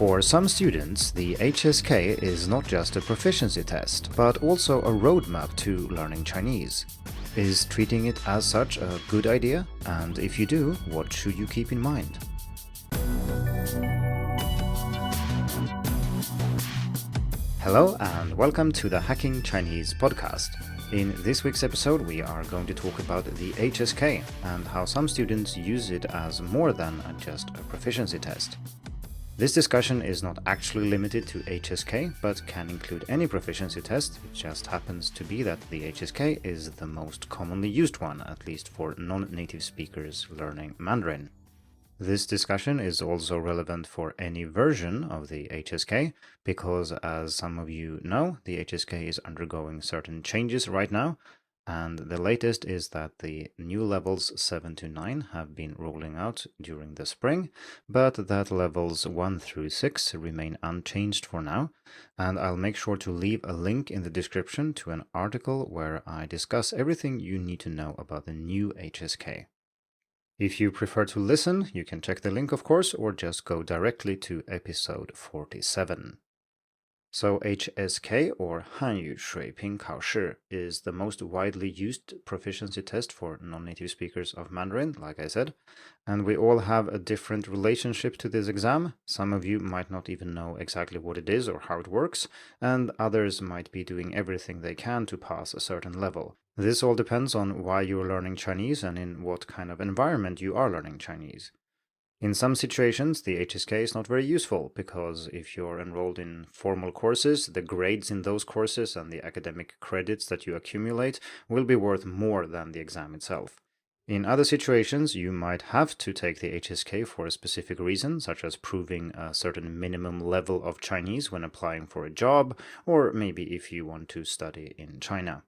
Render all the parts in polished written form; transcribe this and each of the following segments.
For some students, the HSK is not just a proficiency test, but also a roadmap to learning Chinese. Is treating it as such a good idea? And if you do, what should you keep in mind? Hello and welcome to the Hacking Chinese podcast. In this week's episode, we are going to talk about the HSK and how some students use it as more than just a proficiency test. This discussion is not actually limited to HSK, but can include any proficiency test. It just happens to be that the HSK is the most commonly used one, at least for non-native speakers learning Mandarin. This discussion is also relevant for any version of the HSK, because as some of you know, the HSK is undergoing certain changes right now, and the latest is that the new levels 7 to 9 have been rolling out during the spring, but that levels 1 through 6 remain unchanged for now, and I'll make sure to leave a link in the description to an article where I discuss everything you need to know about the new HSK. If you prefer to listen, you can check the link, of course, or just go directly to episode 47. So HSK, or 汉语水平考试, is the most widely used proficiency test for non-native speakers of Mandarin, like I said, and we all have a different relationship to this exam. Some of you might not even know exactly what it is or how it works, and others might be doing everything they can to pass a certain level. This all depends on why you're learning Chinese and in what kind of environment you are learning Chinese. In some situations, the HSK is not very useful because if you're enrolled in formal courses, the grades in those courses and the academic credits that you accumulate will be worth more than the exam itself. In other situations, you might have to take the HSK for a specific reason, such as proving a certain minimum level of Chinese when applying for a job, or maybe if you want to study in China.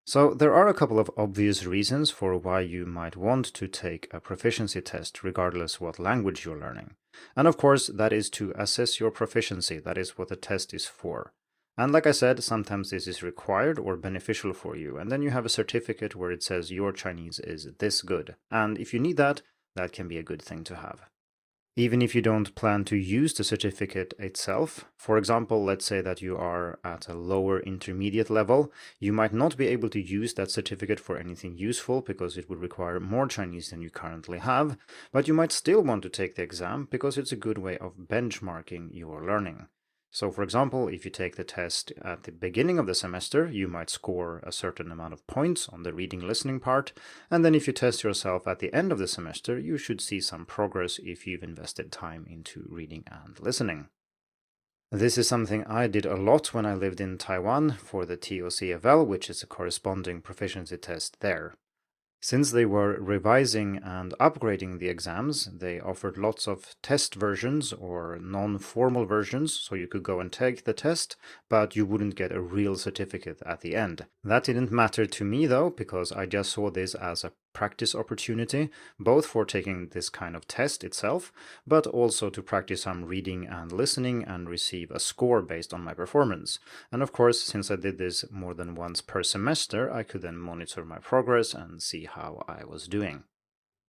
So there are a couple of obvious reasons for why you might want to take a proficiency test regardless what language you're learning. And of course, that is to assess your proficiency. That is what the test is for. And like I said, sometimes this is required or beneficial for you. And then you have a certificate where it says your Chinese is this good. And if you need that, that can be a good thing to have. Even if you don't plan to use the certificate itself, for example, let's say that you are at a lower intermediate level, you might not be able to use that certificate for anything useful because it would require more Chinese than you currently have, but you might still want to take the exam because it's a good way of benchmarking your learning. So for example, if you take the test at the beginning of the semester, you might score a certain amount of points on the reading-listening part, and then if you test yourself at the end of the semester, you should see some progress if you've invested time into reading and listening. This is something I did a lot when I lived in Taiwan for the TOCFL, which is a corresponding proficiency test there. Since they were revising and upgrading the exams, they offered lots of test versions or non-formal versions, so you could go and take the test, but you wouldn't get a real certificate at the end. That didn't matter to me though, because I just saw this as a practice opportunity, both for taking this kind of test itself, but also to practice some reading and listening and receive a score based on my performance. And of course, since I did this more than once per semester, I could then monitor my progress and see how I was doing.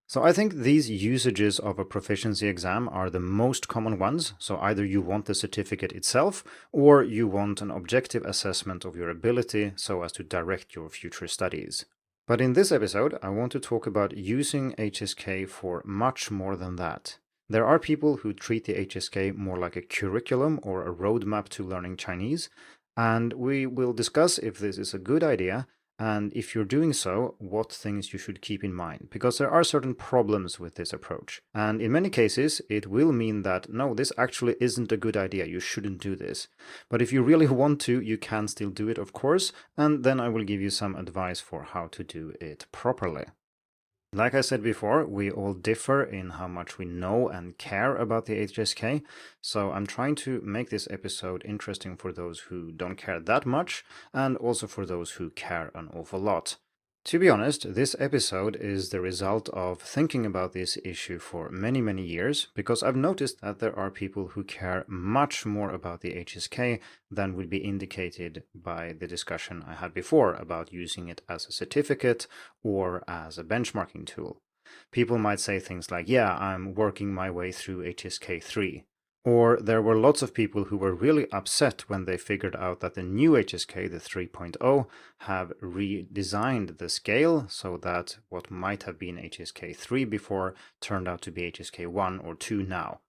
So I think these usages of a proficiency exam are the most common ones. So either you want the certificate itself, or you want an objective assessment of your ability so as to direct your future studies. But in this episode, I want to talk about using HSK for much more than that. There are people who treat the HSK more like a curriculum or a roadmap to learning Chinese, and we will discuss if this is a good idea, and if you're doing so, what things you should keep in mind, because there are certain problems with this approach. And in many cases, it will mean that, no, this actually isn't a good idea, you shouldn't do this. But if you really want to, you can still do it, of course, and then I will give you some advice for how to do it properly. Like I said before, we all differ in how much we know and care about the HSK, so I'm trying to make this episode interesting for those who don't care that much, and also for those who care an awful lot. To be honest, this episode is the result of thinking about this issue for many years, because I've noticed that there are people who care much more about the HSK than would be indicated by the discussion I had before about using it as a certificate or as a benchmarking tool. People might say things like, yeah, I'm working my way through HSK 3. Or there were lots of people who were really upset when they figured out that the new HSK, the 3.0, have redesigned the scale so that what might have been HSK 3 before turned out to be HSK 1 or 2 now.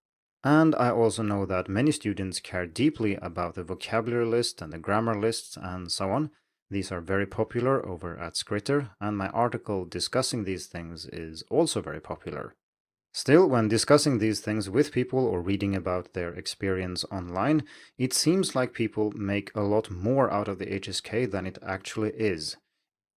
And I also know that many students care deeply about the vocabulary list and the grammar lists and so on. These are very popular over at Skritter, and my article discussing these things is also very popular. Still, when discussing these things with people or reading about their experience online, it seems like people make a lot more out of the HSK than it actually is.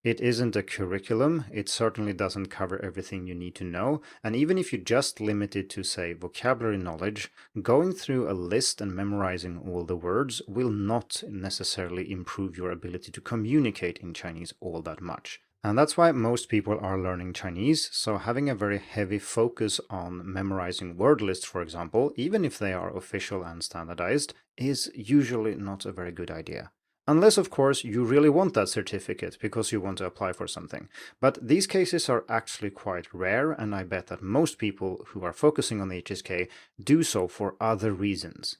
It isn't a curriculum, it certainly doesn't cover everything you need to know, and even if you just limit it to, say, vocabulary knowledge, going through a list and memorizing all the words will not necessarily improve your ability to communicate in Chinese all that much. And that's why most people are learning Chinese, so having a very heavy focus on memorizing word lists, for example, even if they are official and standardized, is usually not a very good idea. Unless, of course, you really want that certificate because you want to apply for something. But these cases are actually quite rare, and I bet that most people who are focusing on the HSK do so for other reasons.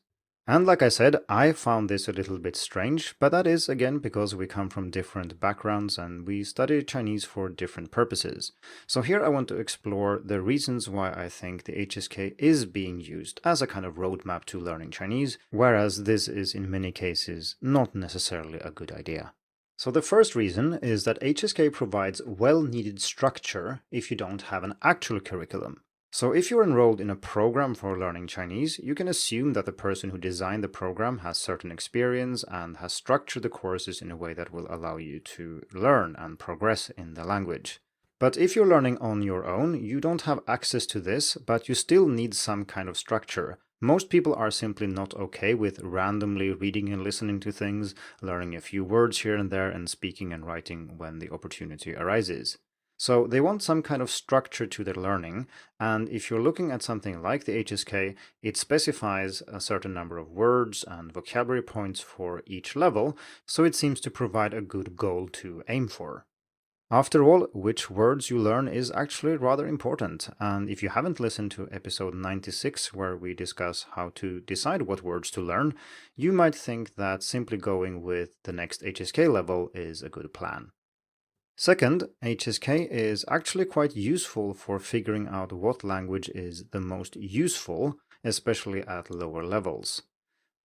And like I said, I found this a little bit strange, but that is, again, because we come from different backgrounds and we study Chinese for different purposes. So here I want to explore the reasons why I think the HSK is being used as a kind of roadmap to learning Chinese, whereas this is in many cases not necessarily a good idea. So the first reason is that HSK provides well-needed structure if you don't have an actual curriculum. So if you're enrolled in a program for learning Chinese, you can assume that the person who designed the program has certain experience and has structured the courses in a way that will allow you to learn and progress in the language. But if you're learning on your own, you don't have access to this, but you still need some kind of structure. Most people are simply not okay with randomly reading and listening to things, learning a few words here and there, and speaking and writing when the opportunity arises. So they want some kind of structure to their learning, and if you're looking at something like the HSK, it specifies a certain number of words and vocabulary points for each level, so it seems to provide a good goal to aim for. After all, which words you learn is actually rather important, and if you haven't listened to episode 96 where we discuss how to decide what words to learn, you might think that simply going with the next HSK level is a good plan. Second, HSK is actually quite useful for figuring out what language is the most useful, especially at lower levels.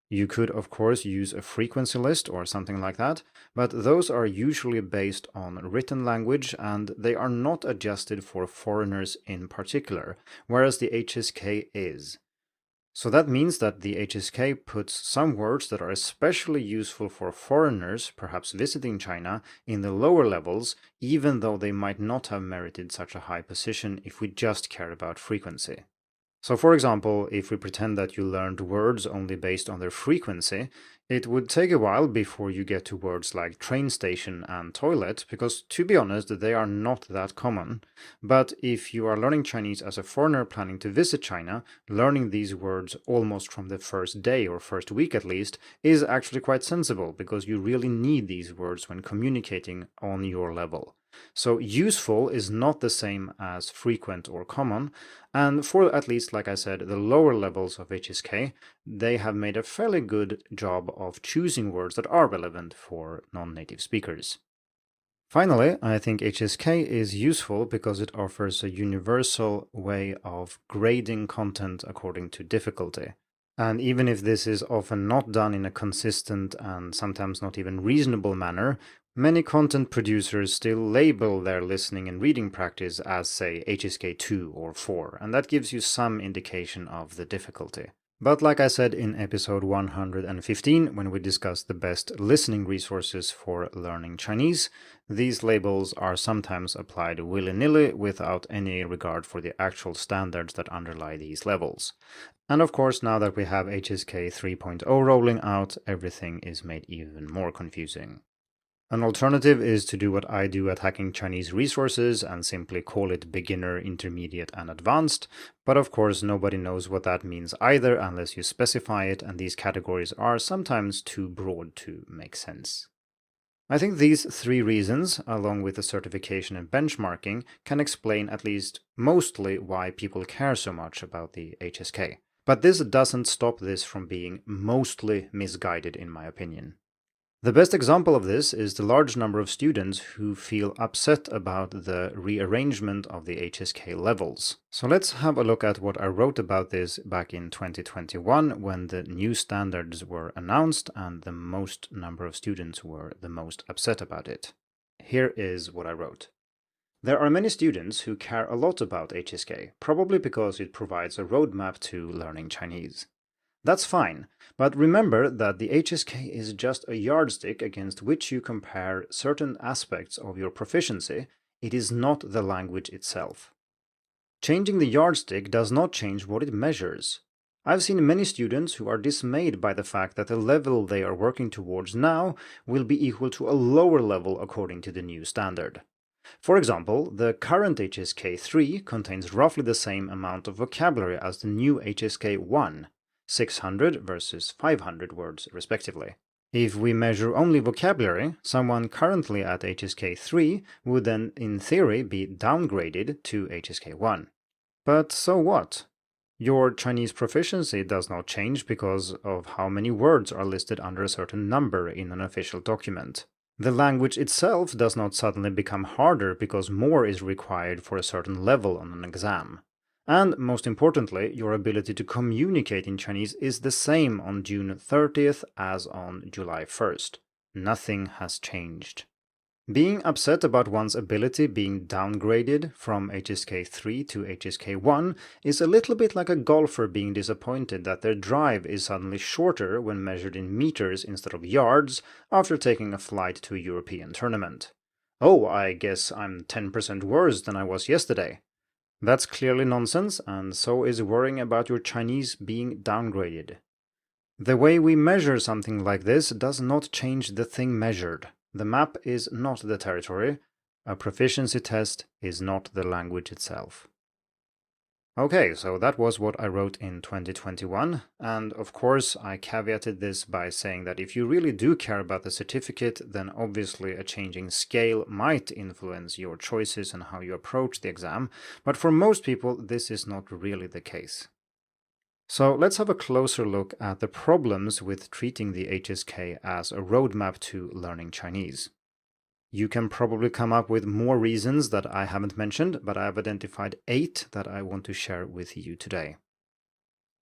You could, of course, use a frequency list or something like that, but those are usually based on written language and they are not adjusted for foreigners in particular, whereas the HSK is. So that means that the HSK puts some words that are especially useful for foreigners, perhaps visiting China, in the lower levels, even though they might not have merited such a high position if we just care about frequency. So for example, if we pretend that you learned words only based on their frequency, it would take a while before you get to words like train station and toilet, because to be honest, they are not that common. But if you are learning Chinese as a foreigner planning to visit China, learning these words almost from the first day or first week at least is actually quite sensible, because you really need these words when communicating on your level. So useful is not the same as frequent or common, and for at least, like I said, the lower levels of HSK, they have made a fairly good job of choosing words that are relevant for non-native speakers. Finally, I think HSK is useful because it offers a universal way of grading content according to difficulty. And even if this is often not done in a consistent and sometimes not even reasonable manner, many content producers still label their listening and reading practice as, say, HSK 2 or 4, and that gives you some indication of the difficulty. But like I said in episode 115, when we discussed the best listening resources for learning Chinese, these labels are sometimes applied willy-nilly without any regard for the actual standards that underlie these levels. And of course, now that we have HSK 3.0 rolling out, everything is made even more confusing. An alternative is to do what I do at Hacking Chinese Resources and simply call it beginner, intermediate, and advanced, but of course nobody knows what that means either unless you specify it, and these categories are sometimes too broad to make sense. I think these three reasons, along with the certification and benchmarking, can explain at least mostly why people care so much about the HSK. But this doesn't stop this from being mostly misguided, in my opinion. The best example of this is the large number of students who feel upset about the rearrangement of the HSK levels. So let's have a look at what I wrote about this back in 2021 when the new standards were announced and the most number of students were the most upset about it. Here is what I wrote. There are many students who care a lot about HSK, probably because it provides a roadmap to learning Chinese. That's fine, but remember that the HSK is just a yardstick against which you compare certain aspects of your proficiency. It is not the language itself. Changing the yardstick does not change what it measures. I've seen many students who are dismayed by the fact that the level they are working towards now will be equal to a lower level according to the new standard. For example, the current HSK 3 contains roughly the same amount of vocabulary as the new HSK 1. 600 versus 500 words, respectively. If we measure only vocabulary, someone currently at HSK 3 would then, in theory, be downgraded to HSK 1. But so what? Your Chinese proficiency does not change because of how many words are listed under a certain number in an official document. The language itself does not suddenly become harder because more is required for a certain level on an exam. And most importantly, your ability to communicate in Chinese is the same on June 30th as on July 1st. Nothing has changed. Being upset about one's ability being downgraded from HSK 3 to HSK 1 is a little bit like a golfer being disappointed that their drive is suddenly shorter when measured in meters instead of yards after taking a flight to a European tournament. Oh, I guess I'm 10% worse than I was yesterday. That's clearly nonsense, and so is worrying about your Chinese being downgraded. The way we measure something like this does not change the thing measured. The map is not the territory. A proficiency test is not the language itself. Okay, so that was what I wrote in 2021, and of course I caveated this by saying that if you really do care about the certificate, then obviously a changing scale might influence your choices and how you approach the exam, but for most people this is not really the case. So let's have a closer look at the problems with treating the HSK as a roadmap to learning Chinese. You can probably come up with more reasons that I haven't mentioned, but I've identified 8 that I want to share with you today.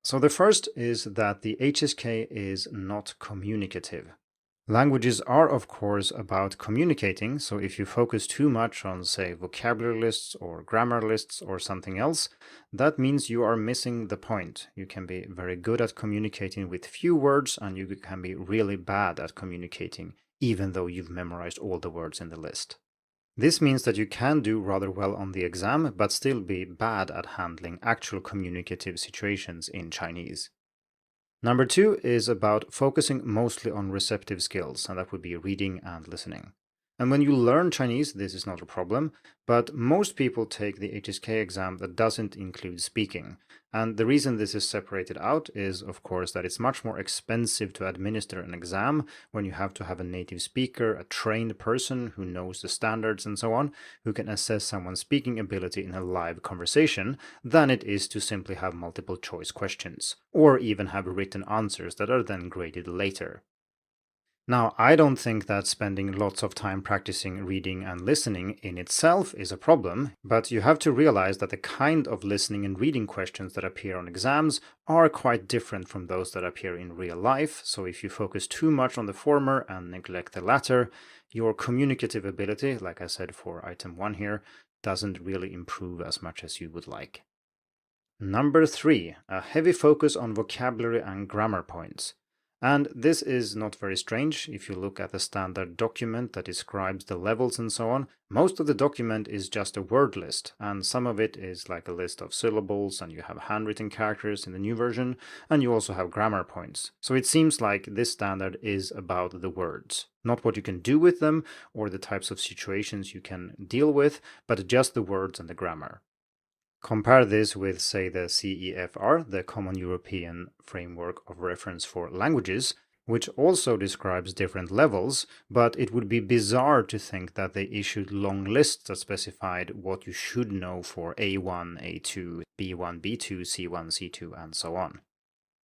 So the first is that the HSK is not communicative. Languages are, of course, about communicating, so if you focus too much on, say, vocabulary lists or grammar lists or something else, that means you are missing the point. You can be very good at communicating with few words, and you can be really bad at communicating, even though you've memorized all the words in the list. This means that you can do rather well on the exam, but still be bad at handling actual communicative situations in Chinese. Number 2 is about focusing mostly on receptive skills, and that would be reading and listening. And when you learn Chinese, this is not a problem, but most people take the HSK exam that doesn't include speaking. And the reason this is separated out is, of course, that it's much more expensive to administer an exam when you have to have a native speaker, a trained person who knows the standards and so on, who can assess someone's speaking ability in a live conversation, than it is to simply have multiple choice questions, or even have written answers that are then graded later. Now, I don't think that spending lots of time practicing reading and listening in itself is a problem, but you have to realize that the kind of listening and reading questions that appear on exams are quite different from those that appear in real life, so if you focus too much on the former and neglect the latter, your communicative ability, like I said for item 1 here, doesn't really improve as much as you would like. Number 3, a heavy focus on vocabulary and grammar points. And this is not very strange. If you look at the standard document that describes the levels and so on, most of the document is just a word list, and some of it is like a list of syllables, and you have handwritten characters in the new version, and you also have grammar points. So it seems like this standard is about the words, not what you can do with them or the types of situations you can deal with, but just the words and the grammar. Compare this with, say, the CEFR, the Common European Framework of Reference for Languages, which also describes different levels, but it would be bizarre to think that they issued long lists that specified what you should know for A1, A2, B1, B2, C1, C2, and so on.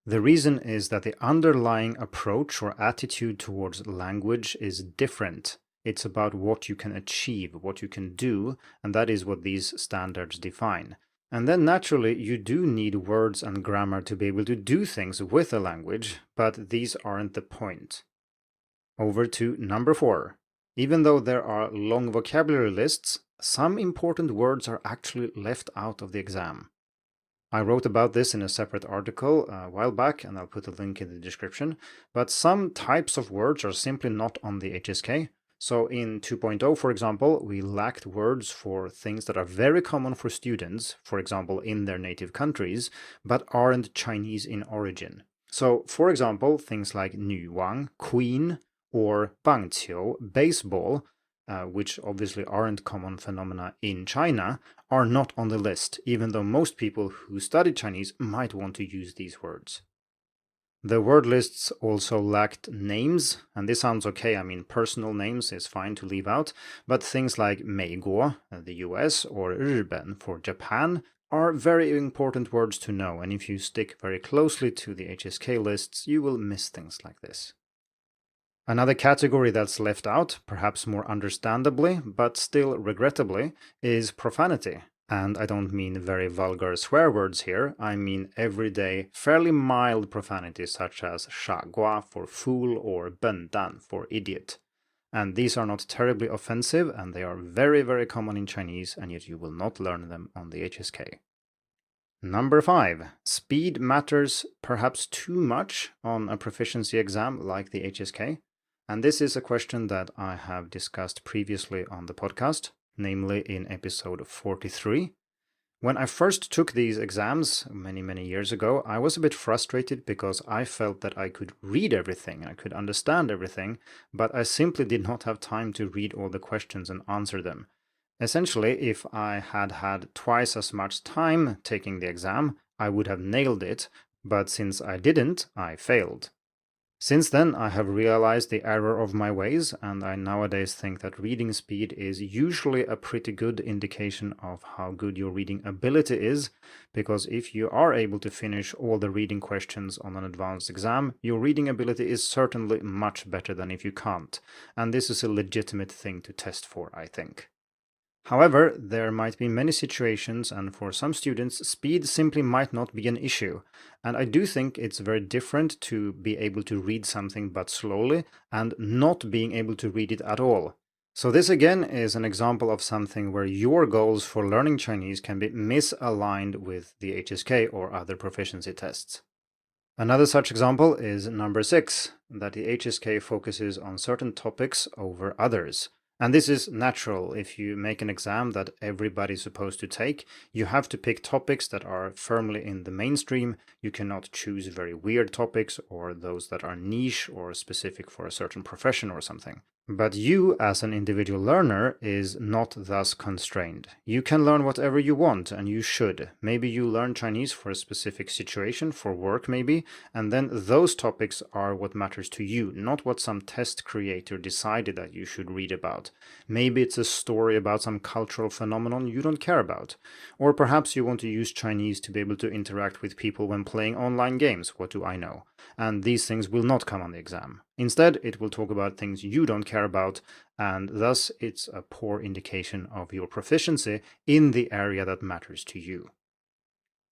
The reason is that the underlying approach or attitude towards language is different. It's about what you can achieve, what you can do, and that is what these standards define. And then naturally, you do need words and grammar to be able to do things with a language, but these aren't the point. Over to number 4. Even though there are long vocabulary lists, some important words are actually left out of the exam. I wrote about this in a separate article a while back, and I'll put a link in the description, but some types of words are simply not on the HSK. So in 2.0, for example, we lacked words for things that are very common for students, for example, in their native countries, but aren't Chinese in origin. So, for example, things like 女王, queen, or 棒球, baseball, which obviously aren't common phenomena in China, are not on the list, even though most people who study Chinese might want to use these words. The word lists also lacked names, and this sounds okay, I mean personal names is fine to leave out, but things like 美国, the US, or 日本for Japan are very important words to know, and if you stick very closely to the HSK lists, you will miss things like this. Another category that's left out, perhaps more understandably, but still regrettably, is profanity. And I don't mean very vulgar swear words here, I mean everyday, fairly mild profanity such as 傻瓜 for fool or 笨蛋 for idiot. And these are not terribly offensive, and they are very, very common in Chinese, and yet you will not learn them on the HSK. Number 5. Speed matters perhaps too much on a proficiency exam like the HSK. And this is a question that I have discussed previously on the podcast, namely in episode 43. When I first took these exams many years ago, I was a bit frustrated because I felt that I could read everything, I could understand everything, but I simply did not have time to read all the questions and answer them. Essentially, if I had had twice as much time taking the exam, I would have nailed it, but since I didn't, I failed. Since then, I have realized the error of my ways, and I nowadays think that reading speed is usually a pretty good indication of how good your reading ability is, because if you are able to finish all the reading questions on an advanced exam, your reading ability is certainly much better than if you can't, and this is a legitimate thing to test for, I think. However, there might be many situations, and for some students, speed simply might not be an issue. And I do think it's very different to be able to read something but slowly, and not being able to read it at all. So this again is an example of something where your goals for learning Chinese can be misaligned with the HSK or other proficiency tests. Another such example is number 6, that the HSK focuses on certain topics over others. And this is natural. If you make an exam that everybody's supposed to take, you have to pick topics that are firmly in the mainstream. You cannot choose very weird topics or those that are niche or specific for a certain profession or something. But you, as an individual learner, is not thus constrained. You can learn whatever you want, and you should. Maybe you learn Chinese for a specific situation, for work maybe, and then those topics are what matters to you, not what some test creator decided that you should read about. Maybe it's a story about some cultural phenomenon you don't care about. Or perhaps you want to use Chinese to be able to interact with people when playing online games, what do I know? And these things will not come on the exam. Instead, it will talk about things you don't care about, and thus it's a poor indication of your proficiency in the area that matters to you.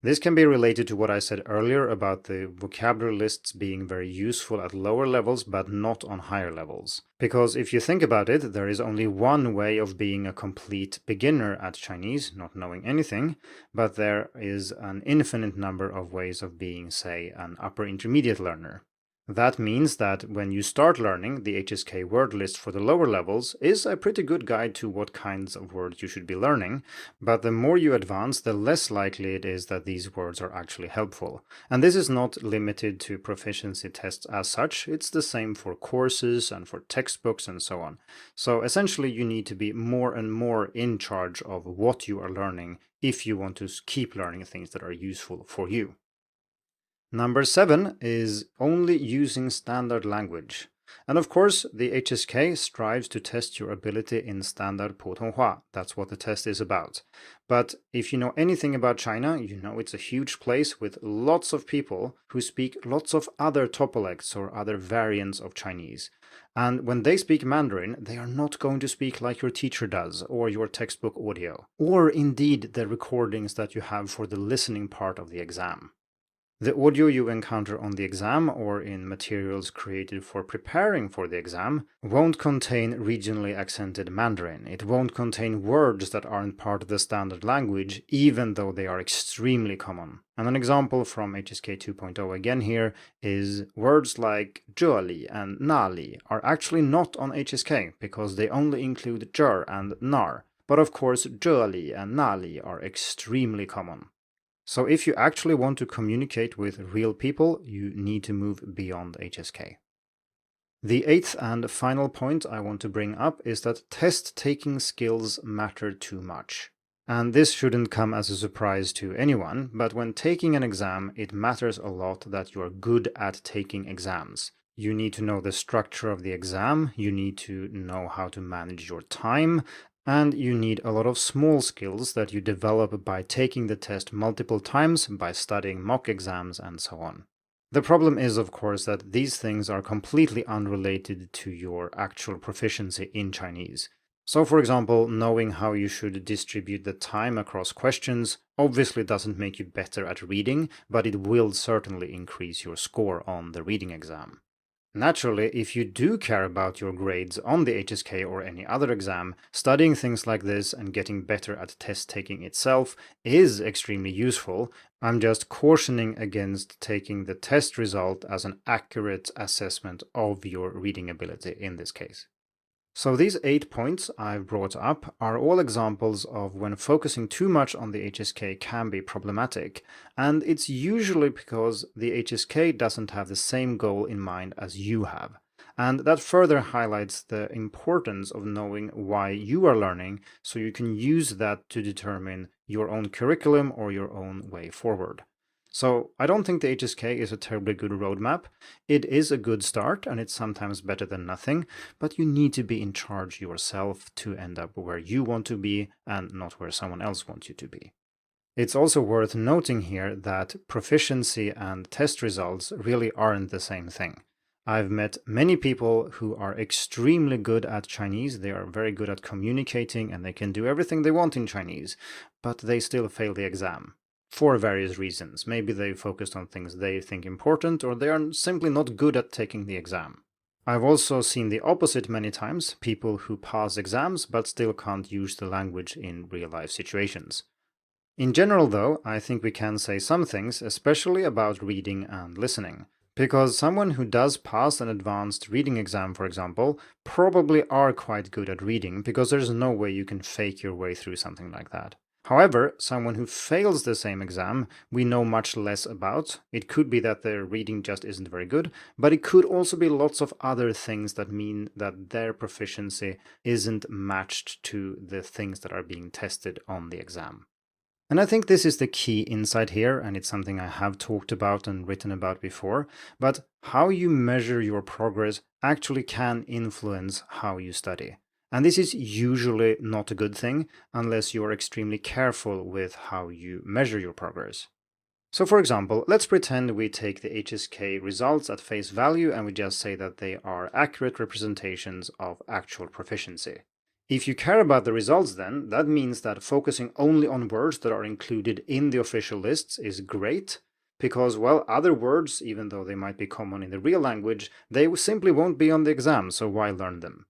This can be related to what I said earlier about the vocabulary lists being very useful at lower levels but not on higher levels. Because if you think about it, there is only one way of being a complete beginner at Chinese, not knowing anything, but there is an infinite number of ways of being, say, an upper intermediate learner. That means that when you start learning, the HSK word list for the lower levels is a pretty good guide to what kinds of words you should be learning, but the more you advance, the less likely it is that these words are actually helpful. And this is not limited to proficiency tests as such, it's the same for courses and for textbooks and so on. So essentially you need to be more and more in charge of what you are learning if you want to keep learning things that are useful for you. Number 7 is only using standard language. And of course, the HSK strives to test your ability in standard 普通话. That's what the test is about. But if you know anything about China, you know it's a huge place with lots of people who speak lots of other topolects or other variants of Chinese. And when they speak Mandarin, they are not going to speak like your teacher does, or your textbook audio, or indeed the recordings that you have for the listening part of the exam. The audio you encounter on the exam or in materials created for preparing for the exam won't contain regionally accented Mandarin. It won't contain words that aren't part of the standard language, even though they are extremely common. And an example from HSK 2.0 again here is words like 这里 and 那里 are actually not on HSK because they only include 这 and 那儿. But of course, 这里 and 那里 are extremely common. So if you actually want to communicate with real people, you need to move beyond HSK. The eighth and final point I want to bring up is that test-taking skills matter too much. And this shouldn't come as a surprise to anyone, but when taking an exam, it matters a lot that you're good at taking exams. You need to know the structure of the exam, you need to know how to manage your time, and you need a lot of small skills that you develop by taking the test multiple times, by studying mock exams, and so on. The problem is, of course, that these things are completely unrelated to your actual proficiency in Chinese. So, for example, knowing how you should distribute the time across questions obviously doesn't make you better at reading, but it will certainly increase your score on the reading exam. Naturally, if you do care about your grades on the HSK or any other exam, studying things like this and getting better at test taking itself is extremely useful. I'm just cautioning against taking the test result as an accurate assessment of your reading ability in this case. So these 8 points I've brought up are all examples of when focusing too much on the HSK can be problematic, and it's usually because the HSK doesn't have the same goal in mind as you have. And that further highlights the importance of knowing why you are learning so you can use that to determine your own curriculum or your own way forward. So I don't think the HSK is a terribly good roadmap. It is a good start and it's sometimes better than nothing, but you need to be in charge yourself to end up where you want to be and not where someone else wants you to be. It's also worth noting here that proficiency and test results really aren't the same thing. I've met many people who are extremely good at Chinese, they are very good at communicating and they can do everything they want in Chinese, but they still fail the exam. For various reasons. Maybe they focused on things they think important, or they are simply not good at taking the exam. I've also seen the opposite many times, people who pass exams but still can't use the language in real-life situations. In general, though, I think we can say some things, especially about reading and listening. Because someone who does pass an advanced reading exam, for example, probably are quite good at reading, because there's no way you can fake your way through something like that. However, someone who fails the same exam, we know much less about. It could be that their reading just isn't very good, but it could also be lots of other things that mean that their proficiency isn't matched to the things that are being tested on the exam. And I think this is the key insight here, and it's something I have talked about and written about before, but how you measure your progress actually can influence how you study. And this is usually not a good thing unless you're extremely careful with how you measure your progress. So for example, let's pretend we take the HSK results at face value and we just say that they are accurate representations of actual proficiency. If you care about the results then, that means that focusing only on words that are included in the official lists is great, because, well, other words, even though they might be common in the real language, they simply won't be on the exam, so why learn them?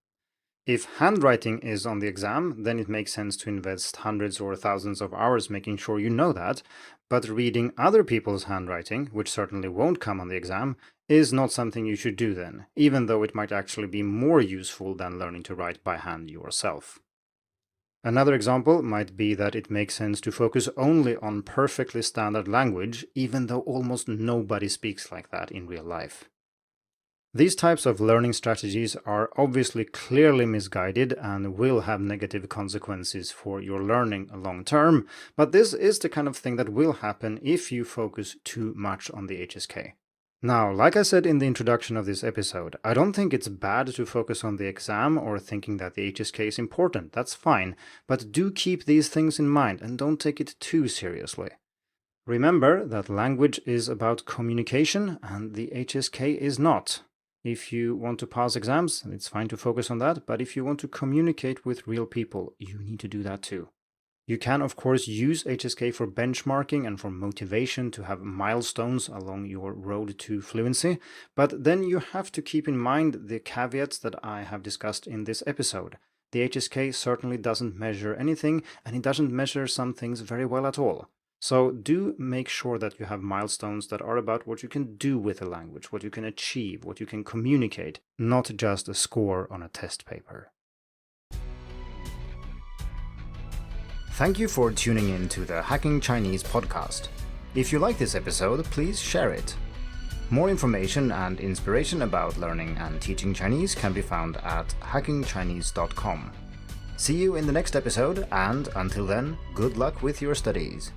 If handwriting is on the exam, then it makes sense to invest hundreds or thousands of hours making sure you know that, but reading other people's handwriting, which certainly won't come on the exam, is not something you should do then, even though it might actually be more useful than learning to write by hand yourself. Another example might be that it makes sense to focus only on perfectly standard language, even though almost nobody speaks like that in real life. These types of learning strategies are obviously clearly misguided and will have negative consequences for your learning long term, but this is the kind of thing that will happen if you focus too much on the HSK. Now, like I said in the introduction of this episode, I don't think it's bad to focus on the exam or thinking that the HSK is important. That's fine, but do keep these things in mind and don't take it too seriously. Remember that language is about communication and the HSK is not. If you want to pass exams, it's fine to focus on that, but if you want to communicate with real people, you need to do that too. You can, of course, use HSK for benchmarking and for motivation to have milestones along your road to fluency, but then you have to keep in mind the caveats that I have discussed in this episode. The HSK certainly doesn't measure anything, and it doesn't measure some things very well at all. So do make sure that you have milestones that are about what you can do with the language, what you can achieve, what you can communicate, not just a score on a test paper. Thank you for tuning in to the Hacking Chinese podcast. If you like this episode, please share it. More information and inspiration about learning and teaching Chinese can be found at hackingchinese.com. See you in the next episode, and until then, good luck with your studies.